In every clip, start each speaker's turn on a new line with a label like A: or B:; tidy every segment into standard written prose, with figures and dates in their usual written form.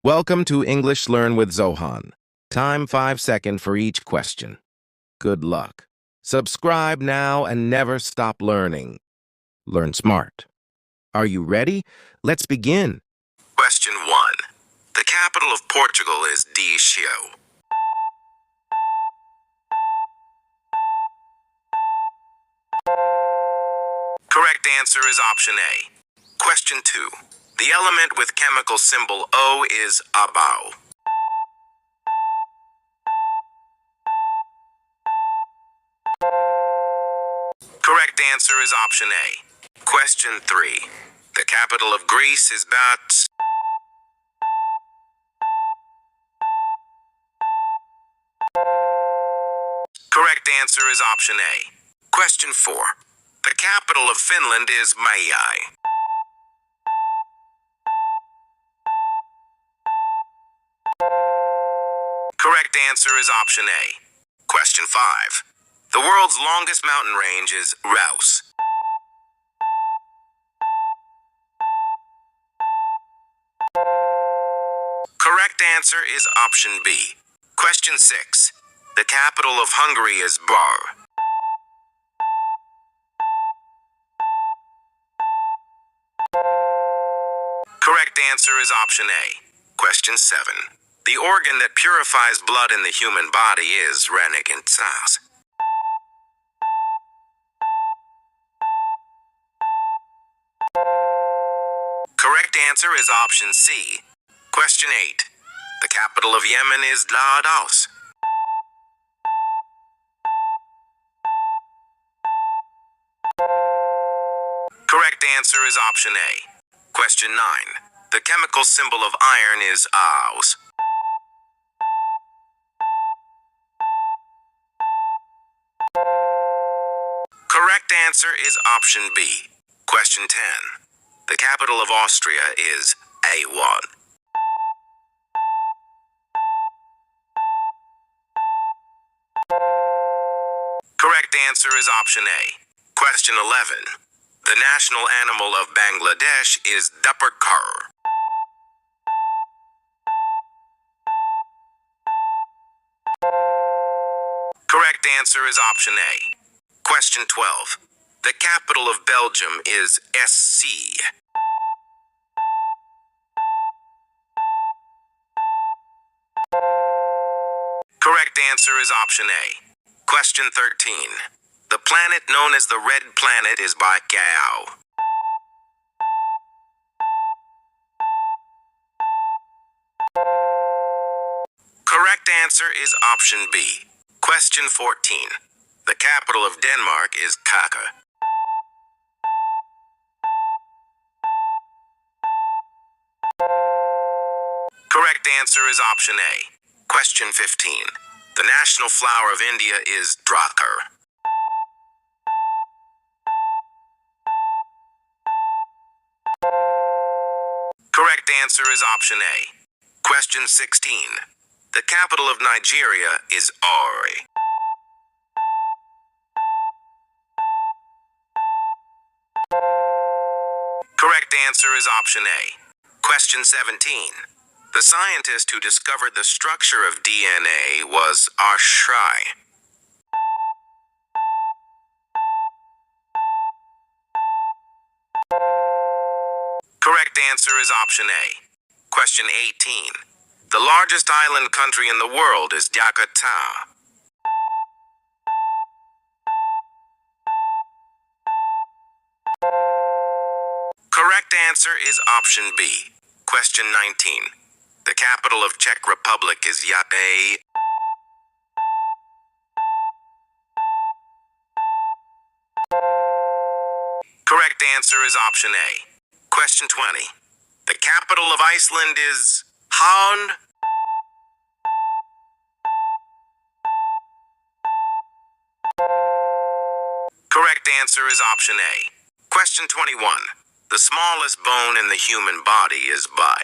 A: Welcome to English Learn with Zohan. Time 5 seconds for each question. Good luck. Subscribe now and never stop learning. Learn smart. Are you ready? Let's begin. Question 1. The capital of Portugal is Dicio. Correct answer is option A. Question 2. The element with chemical symbol O is Abao. Correct answer is option A. Question 3. The capital of Greece is Bat. Correct answer is option A. Question 4. The capital of Finland is Maijai. Correct answer is option A. Question 5. The world's longest mountain range is Raus. Correct answer is option B. Question 6. The capital of Hungary is Bar. Correct answer is option A. Question 7. The organ that purifies blood in the human body is Renigentsas. Correct answer is option C. Question 8. The capital of Yemen is Laos. Correct answer is option A. Question 9. The chemical symbol of iron is Aus. Correct answer is option B. Question 10. The capital of Austria is A1. Correct answer is option A. Question 11. The national animal of Bangladesh is Duppercar. Correct answer is option A. Question 12. The capital of Belgium is SC. Correct answer is option A. Question 13. The planet known as the Red Planet is Baikal. Correct answer is option B. Question 14. The capital of Denmark is Kaka. Correct answer is option A. Question 15. The national flower of India is Drakar. Correct answer is option A. Question 16. The capital of Nigeria is Ori. Correct answer is option A. Question 17. The scientist who discovered the structure of DNA was Arshai. Correct answer is option A. Question 18. The largest island country in the world is Jakarta. Correct answer is option B. Question 19. The capital of Czech Republic is Yape. Correct answer is option A. Question 20. The capital of Iceland is Hán. Correct answer is option A. Question 21. The smallest bone in the human body is Bai.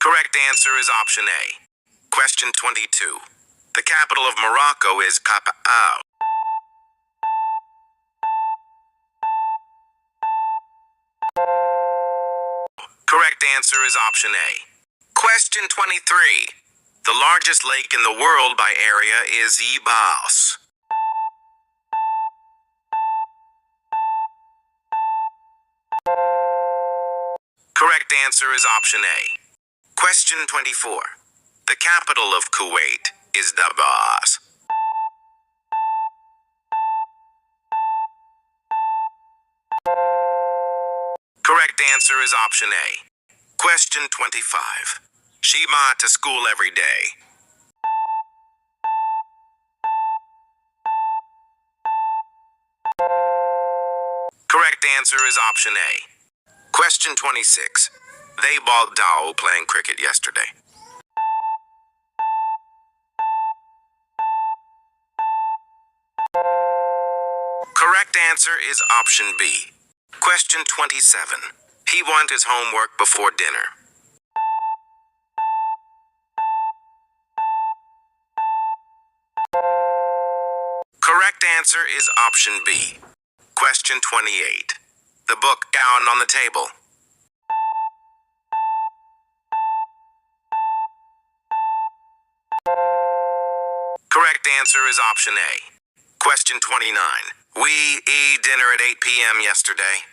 A: Correct answer is option A. Question 22. The capital of Morocco is Kapaa. Correct answer is option A. Question 23. The largest lake in the world by area is Ibas. Correct answer is option A. Question 24. The capital of Kuwait is Dabas. Correct answer is option A. Question 25. Shima to school every day. Correct answer is option A. Question 26. They bought Dow playing cricket yesterday. Correct answer is option B. Question 27. He wanted his homework before dinner. Correct answer is option B. Question 28. The book down on the table. Correct answer is option A. Question 29. We ate dinner at 8 p.m. yesterday.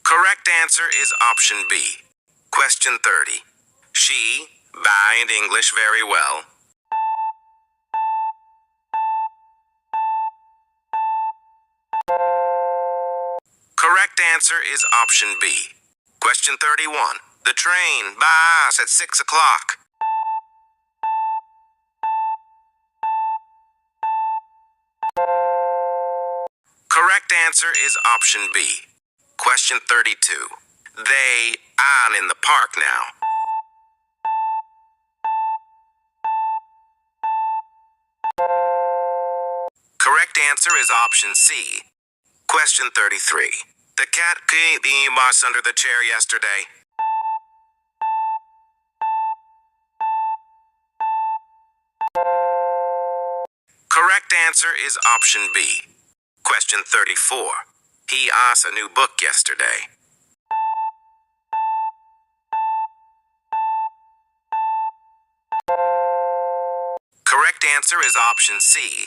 A: Correct answer is option B. Question 30. She bind English very well. Correct answer is option B. Question 31. The train bus at 6 o'clock. Correct answer is option B. Question 32. They are in the park now. Correct answer is option C. Question 33. The cat peed the mouse under the chair yesterday. Correct answer is option B. Question 34. He asked a new book yesterday. Correct answer is option C.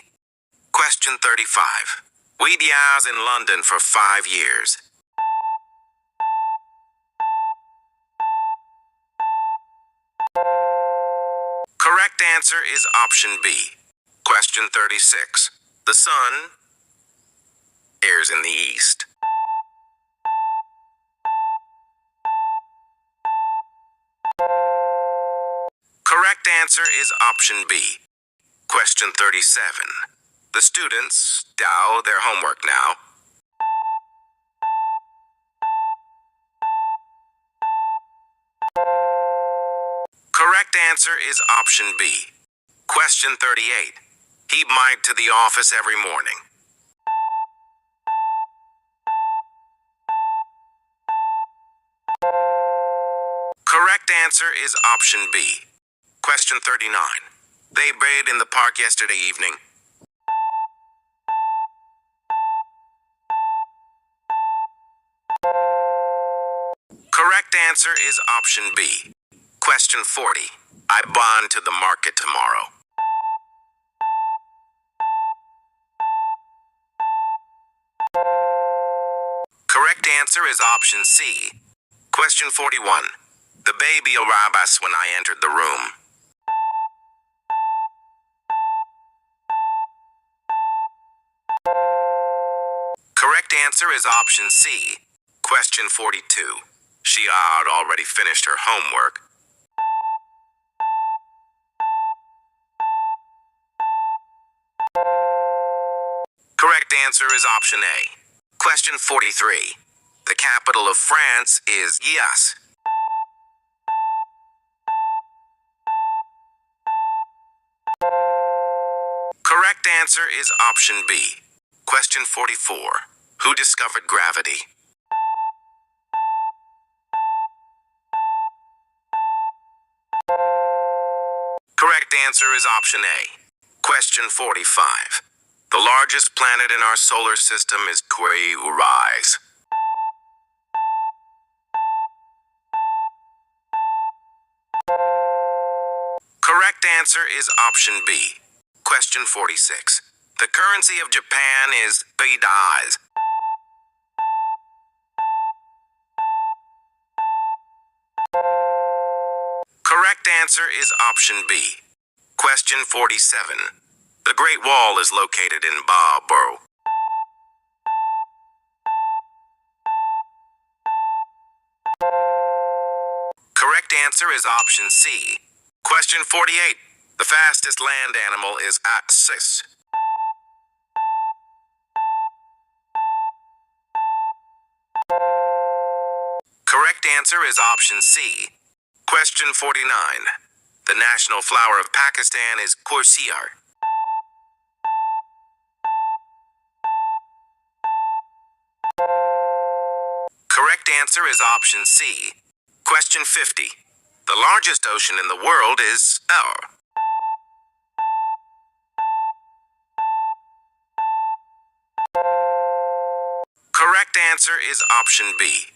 A: Question 35. We was in London for 5 years. Correct answer is option B. Question 36. The sun is in the east. Correct answer is option B. Question 37. The students do their homework now. Correct answer is option B. Question 38. He might to the office every morning. Correct answer is option B. Question 39. They bathed in the park yesterday evening. Correct answer is option B. Question 40. I bond to the market tomorrow. Correct answer is option C. Question 41. The baby arrived us when I entered the room. Correct answer is option C. Question 42. She had already finished her homework. Correct answer is option A. Question 43. The capital of France is yes. Correct answer is option B. Question 44. Who discovered gravity? Correct answer is option A. Question 45. The largest planet in our solar system is Urize. Correct answer is option B. Question 46. The currency of Japan is Beidais. Correct answer is option B. Question 47. The Great Wall is located in Borough. Correct answer is option C. Question 48. The fastest land animal is ox. Correct answer is option C. Question 49. The national flower of Pakistan is Kursiar. Correct answer is option C. Question 50. The largest ocean in the world is Correct answer is option B.